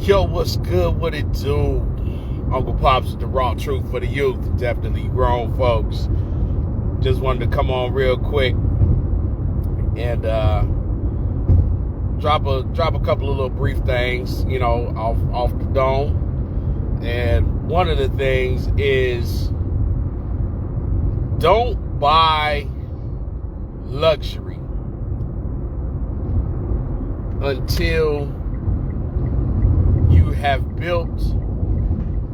Yo, what's good? What it do? Uncle Pops with the raw truth for the youth, definitely grown folks. Just wanted to come on real quick and drop a couple of little brief things, off the dome. And one of the things is, don't buy luxury until you have built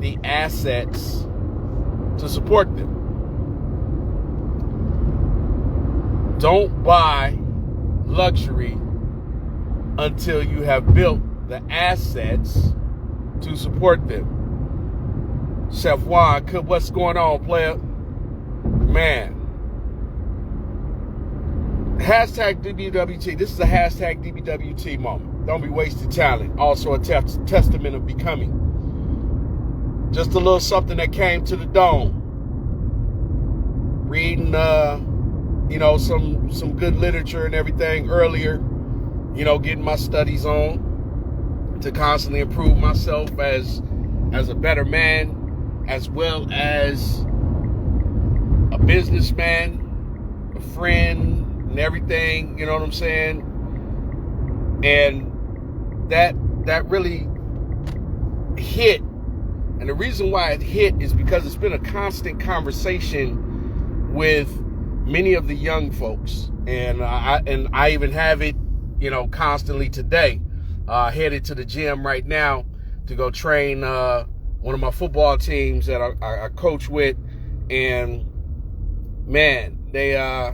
the assets to support them. Don't buy luxury until you have built the assets to support them. Chef Juan, what's going on, player? Man. Hashtag DBWT. This is a hashtag DBWT moment. Don't be wasting talent. Also a testament of becoming. Just a little something that came to the dome. Reading, some good literature and everything earlier. Getting my studies on to constantly improve myself as a better man, as well as a businessman, a friend, and everything, you know what I'm saying? And that really hit. And the reason why it hit is because it's been a constant conversation with many of the young folks. And I even have it, constantly today. Headed to the gym right now to go train one of my football teams that I coach with. And man, they're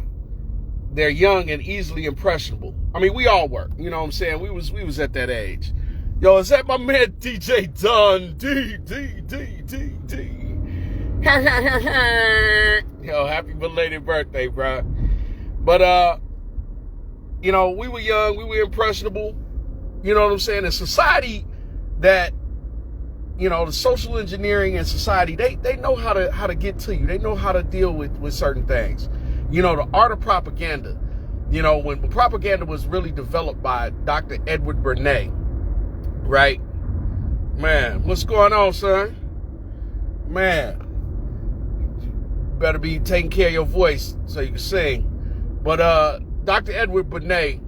young and easily impressionable. I mean, we all were, you know what I'm saying? We was at that age. Yo, is that my man DJ Dunn? D. Yo, happy belated birthday, bro. But, we were young, we were impressionable. You know what I'm saying? In society that, the social engineering in society, they know how to get to you. They know how to deal with certain things. The art of propaganda. When propaganda was really developed by Dr. Edward Bernays, right? Man, what's going on, son? Man, better be taking care of your voice so you can sing. But Dr. Edward Bernays,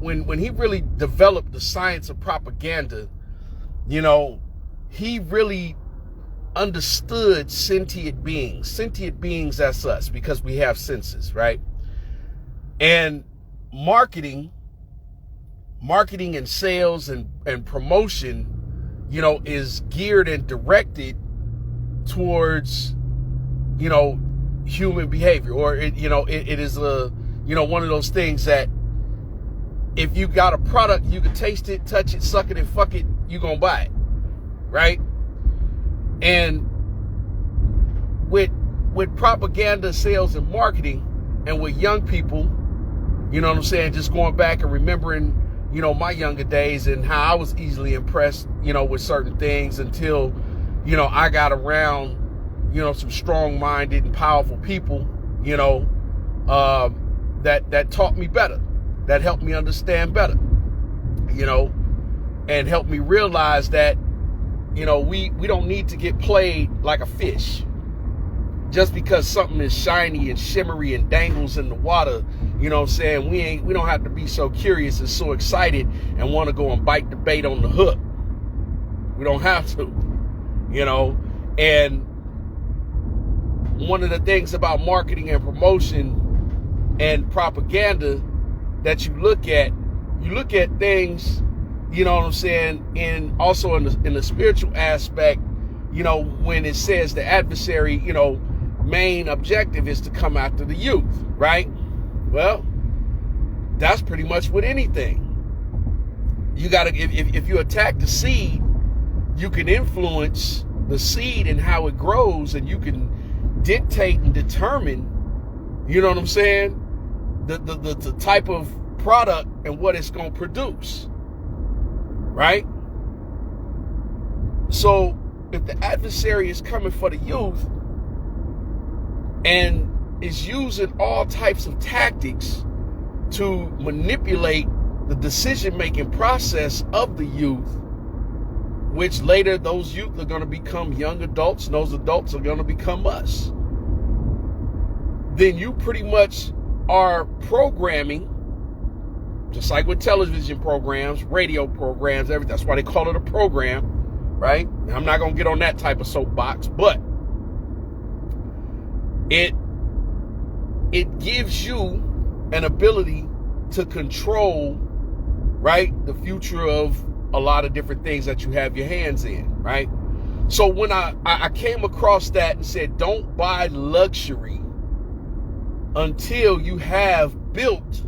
when he really developed the science of propaganda, he really understood sentient beings as us, because we have senses, right? And marketing and sales and promotion, is geared and directed towards, human behavior, or it is one of those things that if you got a product, you can taste it, touch it, suck it, and fuck it, you gonna buy it, right? And with propaganda, sales, and marketing, and with young people, just going back and remembering, my younger days and how I was easily impressed, with certain things until, I got around, some strong-minded and powerful people, that taught me better, that helped me understand better, and helped me realize that, we don't need to get played like a fish. Just because something is shiny and shimmery and dangles in the water, we don't have to be so curious and so excited and want to go and bite the bait on the hook. We don't have to, and one of the things about marketing and promotion and propaganda that you look at things, in the spiritual aspect, when it says the adversary, main objective is to come after the youth, right? Well, that's pretty much with anything. You gotta, if you attack the seed, you can influence the seed and how it grows, and you can dictate and determine, the type of product and what it's gonna produce, right? So if the adversary is coming for the youth and is using all types of tactics to manipulate the decision-making process of the youth, which later those youth are going to become young adults, and those adults are going to become us. Then you pretty much are programming, just like with television programs, radio programs, everything. That's why they call it a program, right? I'm not going to get on that type of soapbox, but it gives you an ability to control, right, the future of a lot of different things that you have your hands in, right? So when I came across that and said, don't buy luxury until you have built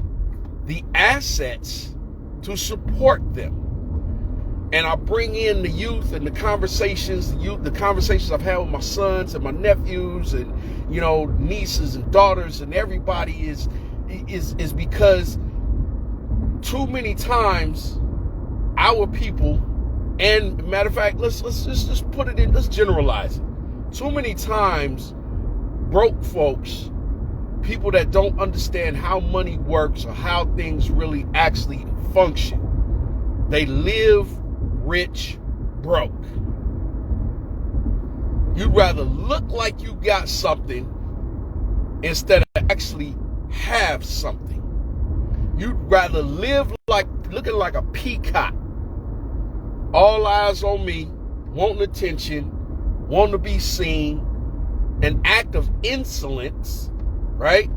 the assets to support them. And I bring in the youth and the conversations I've had with my sons and my nephews and, you know, nieces and daughters and everybody is because too many times our people, and matter of fact, let's just put it in, let's generalize it. Too many times broke folks, people that don't understand how money works or how things really actually function, they live rich broke. You'd rather look like you got something instead of actually have something. You'd rather live like looking like a peacock, all eyes on me, wanting attention, wanting to be seen, an act of insolence, right?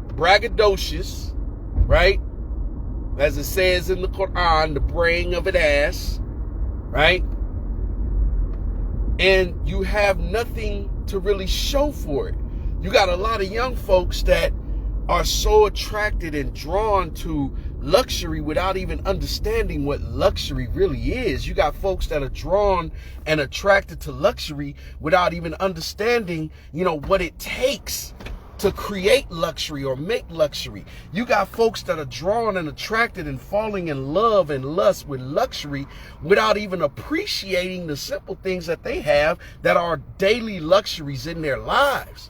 Braggadocious, right? As it says in the Quran, the braying of an ass, right? And you have nothing to really show for it. You got a lot of young folks that are so attracted and drawn to luxury without even understanding what luxury really is. You got folks that are drawn and attracted to luxury without even understanding, you know, what it takes to create luxury or make luxury. You got folks that are drawn and attracted and falling in love and lust with luxury without even appreciating the simple things that they have that are daily luxuries in their lives.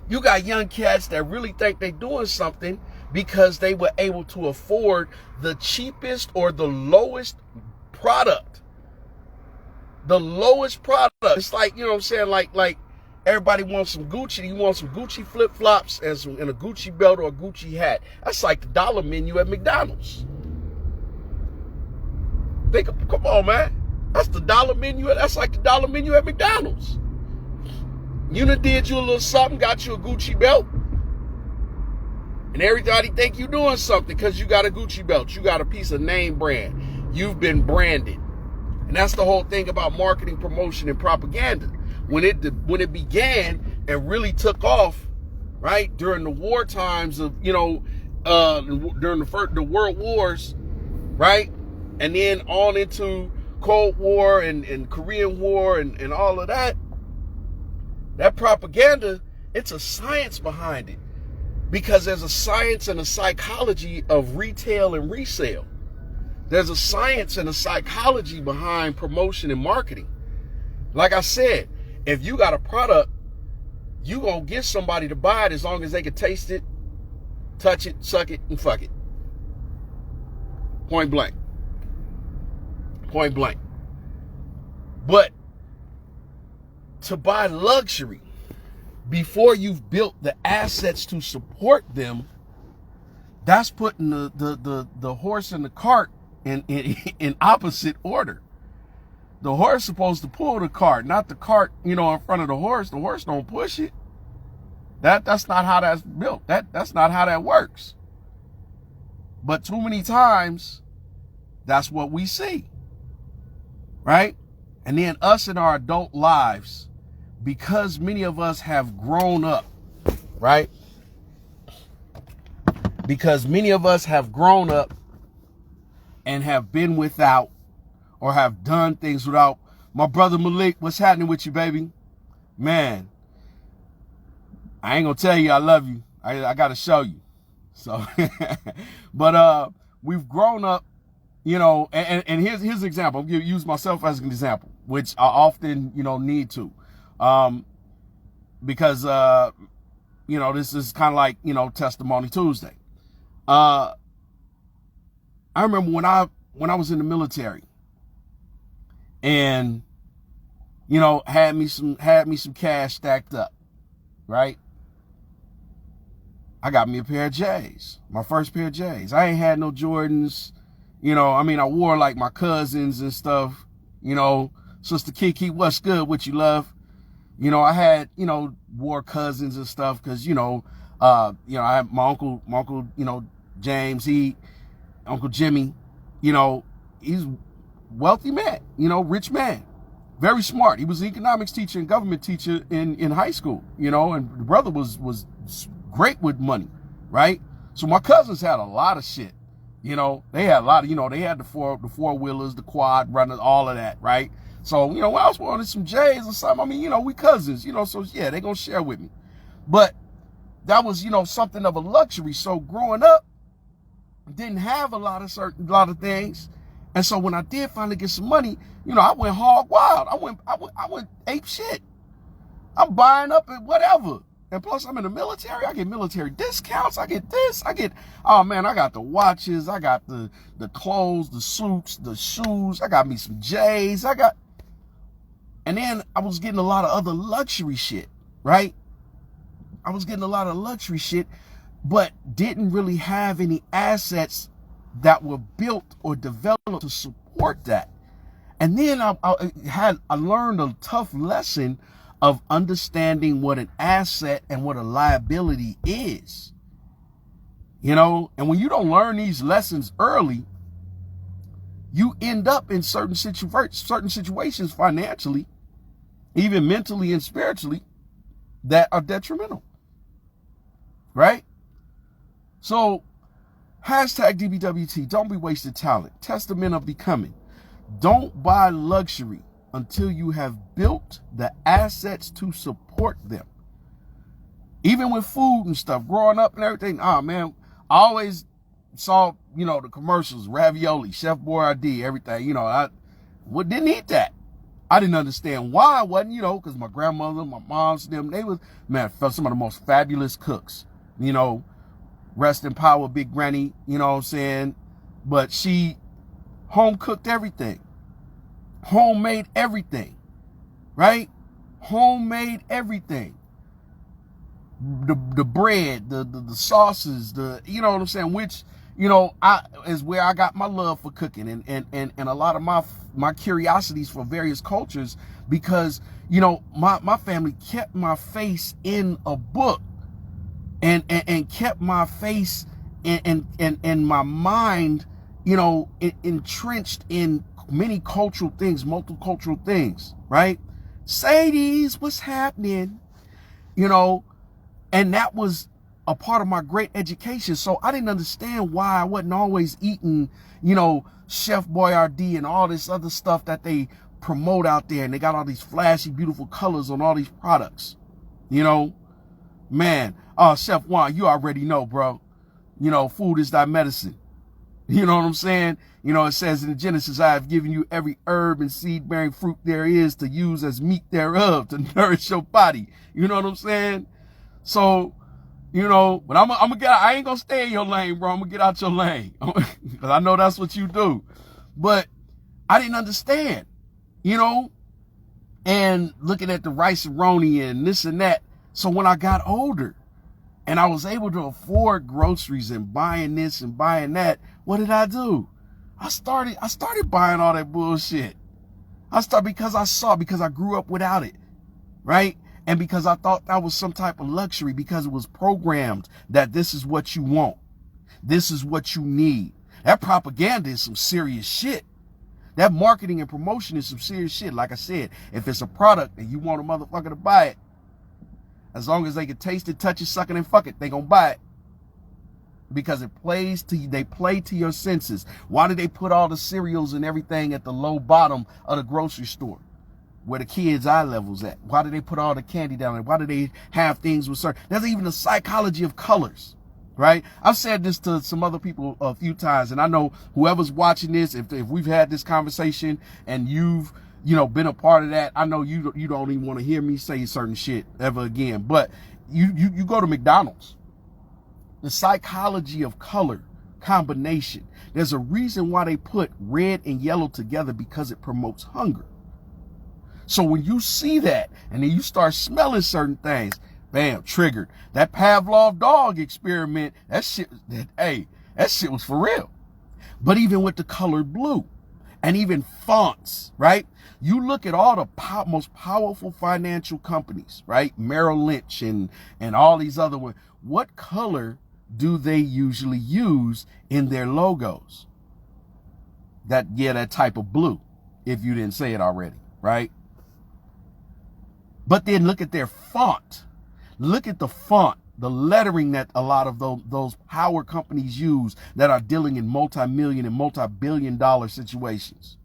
You got young cats that really think they're doing something because they were able to afford the cheapest or the lowest product. The lowest product. It's like, you know what I'm saying, like everybody wants some Gucci. You want some Gucci flip-flops and a Gucci belt or a Gucci hat. That's like the dollar menu at McDonald's. Come on, man. That's the dollar menu. That's like the dollar menu at McDonald's. You done did you a little something, got you a Gucci belt, and everybody think you doing something because you got a Gucci belt. You got a piece of name brand. You've been branded. And that's the whole thing about marketing, promotion, and propaganda. When it began and really took off, right, during the war times of, you know, during the world wars, right, and then on into Cold War and Korean War and all of that, that propaganda, it's a science behind it. Because there's a science and a psychology of retail and resale. There's a science and a psychology behind promotion and marketing. Like I said, if you got a product, you gonna get somebody to buy it as long as they can taste it, touch it, suck it, and fuck it. Point blank. Point blank. But to buy luxury before you've built the assets to support them, that's putting the horse and the cart in opposite order. The horse is supposed to pull the cart, not the cart, you know, in front of the horse. The horse don't push it. That's not how that's built. That's not how that works. But too many times, that's what we see. Right? And then us in our adult lives, because many of us have grown up, right? Because many of us have grown up and have been without or have done things without. My brother Malik, what's happening with you, baby? Man, I ain't gonna tell you I love you. I gotta show you. So, but we've grown up, you know, and here's an example. I'm gonna use myself as an example, which I often, you know, need to. Because, you know, this is kind of like, you know, Testimony Tuesday. I remember when I was in the military, and, you know, had me some cash stacked up, right? I got me a pair of J's, my first pair of J's. I ain't had no Jordans, you know. I mean, I wore like my cousins and stuff, you know. Sister Kiki, what's good? What you love? You know, I had, you know, wore cousins and stuff because, you know, I had my uncle, you know, James, Uncle Jimmy, you know, he's a wealthy man, you know, rich man, very smart. He was an economics teacher and government teacher in high school, you know, and the brother was great with money, right? So my cousins had a lot of shit, you know. They had a lot of, you know, they had the four-wheelers, the quad runners, all of that, right? So, you know, when I was wanting some J's or something, I mean, you know, we cousins, you know, so yeah, they gonna share with me. But that was, you know, something of a luxury. So growing up, didn't have a lot of things. And so when I did finally get some money, you know, I went hog wild. I went ape shit. I'm buying up and whatever. And plus I'm in the military. I get military discounts. I get this. Oh man, I got the watches. I got the clothes, the suits, the shoes. I got me some J's. And then I was getting a lot of other luxury shit, right? I was getting a lot of luxury shit, but didn't really have any assets that were built or developed to support that. And then I learned a tough lesson of understanding what an asset and what a liability is. You know, and when you don't learn these lessons early, you end up in certain situations financially, even mentally and spiritually, that are detrimental, right? So, hashtag DBWT, don't be wasted talent. Testament of becoming. Don't buy luxury until you have built the assets to support them. Even with food and stuff, growing up and everything, oh man, I always saw, you know, the commercials, ravioli, Chef Boyardee, everything, you know, I didn't eat that. I didn't understand why I wasn't, you know, because my grandmother, my mom's, them, they was, man, some of the most fabulous cooks, you know, rest in power, Big Granny, you know what I'm saying? But she home cooked everything, homemade everything, right? Homemade everything. The bread, the sauces, you know what I'm saying? Which, you know, is where I got my love for cooking and a lot of my curiosities for various cultures, because, you know, my family kept my face in a book and kept my face and my mind, you know, entrenched in many cultural things, multicultural things, right? Sadies, what's happening? You know, and that was a part of my great education. So I didn't understand why I wasn't always eating, you know, Chef Boyardee and all this other stuff that they promote out there. And they got all these flashy, beautiful colors on all these products. You know, man, Chef Juan, you already know, bro. You know, food is thy medicine. You know what I'm saying? You know, it says in Genesis, I have given you every herb and seed-bearing fruit there is to use as meat thereof to nourish your body. You know what I'm saying? So, you know, but I'm gonna get out. I ain't gonna stay in your lane, bro. I'm gonna get out your lane because I know that's what you do. But I didn't understand, you know, and looking at the rice-a-roni and this and that. So when I got older and I was able to afford groceries and buying this and buying that, what did I do? I started buying all that bullshit. Because I grew up without it, right? And because I thought that was some type of luxury, because it was programmed that this is what you want. This is what you need. That propaganda is some serious shit. That marketing and promotion is some serious shit. Like I said, if it's a product and you want a motherfucker to buy it, as long as they can taste it, touch it, suck it, and fuck it, they gonna buy it. Because they play to your senses. Why do they put all the cereals and everything at the low bottom of the grocery store, where the kids' eye level's at? Why do they put all the candy down there? Why do they have things with certain? There's even the psychology of colors, right? I've said this to some other people a few times, and I know whoever's watching this, if we've had this conversation and you've, you know, been a part of that, I know you don't even want to hear me say certain shit ever again. But you go to McDonald's, the psychology of color combination. There's a reason why they put red and yellow together, because it promotes hunger. So when you see that and then you start smelling certain things, bam, triggered. That Pavlov dog experiment, that shit was for real. But even with the colored blue and even fonts, right? You look at all the most powerful financial companies, right? Merrill Lynch and all these other ones. What color do they usually use in their logos? That type of blue, if you didn't say it already, right? But then look at their font. Look at the font, the lettering that a lot of those power companies use that are dealing in multi-million and multi-billion-dollar situations.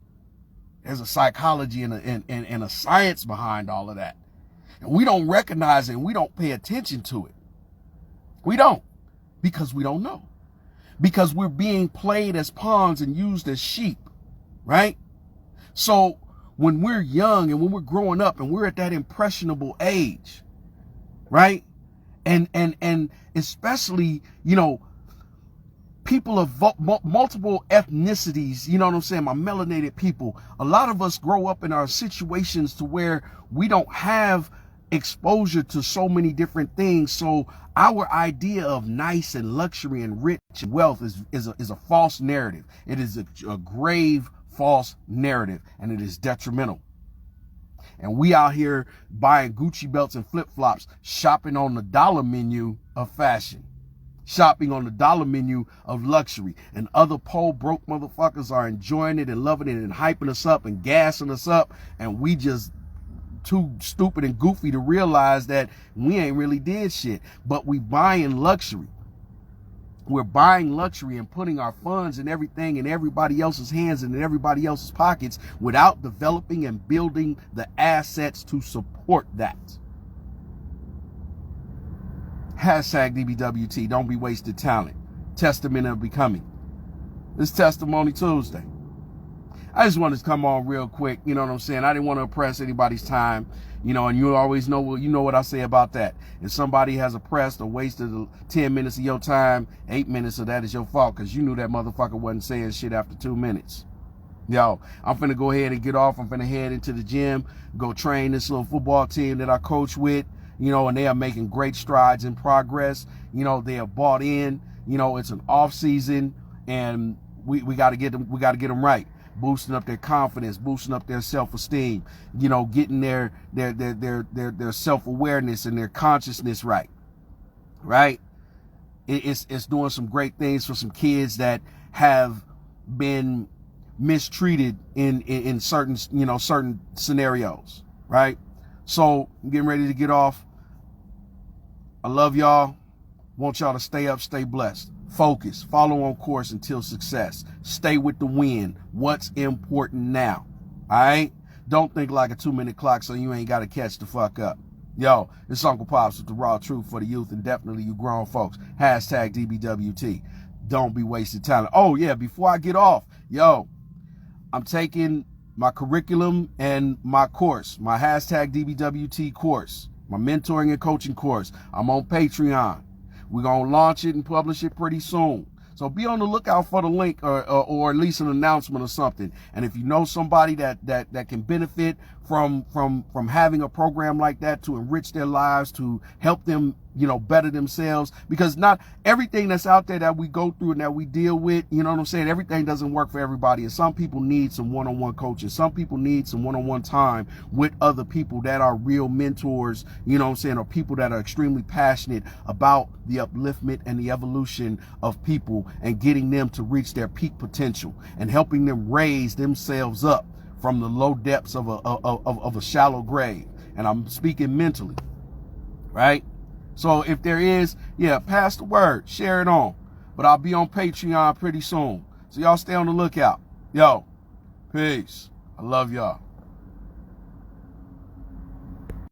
There's a psychology and a science behind all of that. And we don't recognize it and we don't pay attention to it. We don't, because we don't know. Because we're being played as pawns and used as sheep, right? So when we're young and when we're growing up and we're at that impressionable age, right? And especially, people of multiple ethnicities, you know what I'm saying? My melanated people, a lot of us grow up in our situations to where we don't have exposure to so many different things. So our idea of nice and luxury and rich and wealth is a false narrative. It is a grave false narrative, and it is detrimental. And we out here buying Gucci belts and flip-flops, shopping on the dollar menu of fashion, shopping on the dollar menu of luxury. And other poor, broke motherfuckers are enjoying it and loving it and hyping us up and gassing us up. And we just too stupid and goofy to realize that we ain't really did shit. But we buying luxury. We're buying luxury and putting our funds and everything in everybody else's hands and in everybody else's pockets without developing and building the assets to support that. Hashtag DBWT, don't be wasted talent. Testament of becoming. This Testimony Tuesday. I just wanted to come on real quick, you know what I'm saying? I didn't want to oppress anybody's time, and you always know what I say about that. If somebody has oppressed or wasted 10 minutes of your time, 8 minutes of that is your fault, because you knew that motherfucker wasn't saying shit after 2 minutes. Yo, I'm finna go ahead and get off. I'm finna head into the gym, go train this little football team that I coach with, and they are making great strides in progress. They have bought in, it's an off season, and we got to get them right. Boosting up their confidence, boosting up their self-esteem, getting their self-awareness and their consciousness right. It's doing some great things for some kids that have been mistreated in certain scenarios, right? So I'm getting ready to get off. I love y'all. Want y'all to stay up, stay blessed. Focus, follow on course until success. Stay with the wind. What's important now? All right? Don't think like a 2-minute clock so you ain't got to catch the fuck up. Yo, it's Uncle Pops with the raw truth for the youth and definitely you grown folks. Hashtag DBWT. Don't be wasted talent. Oh, yeah, before I get off, I'm taking my curriculum and my course, my hashtag DBWT course, my mentoring and coaching course. I'm on Patreon. We're going to launch it and publish it pretty soon. So be on the lookout for the link or at least an announcement or something. And if you know somebody that can benefit from having a program like that to enrich their lives, to help them, better themselves, because not everything that's out there that we go through and that we deal with, everything doesn't work for everybody. And some people need some one-on-one coaching. Some people need some one-on-one time with other people that are real mentors, or people that are extremely passionate about the upliftment and the evolution of people and getting them to reach their peak potential and helping them raise themselves up from the low depths of a shallow grave. And I'm speaking mentally, right? So if there is, pass the word, share it on. But I'll be on Patreon pretty soon. So y'all stay on the lookout. Yo, peace. I love y'all.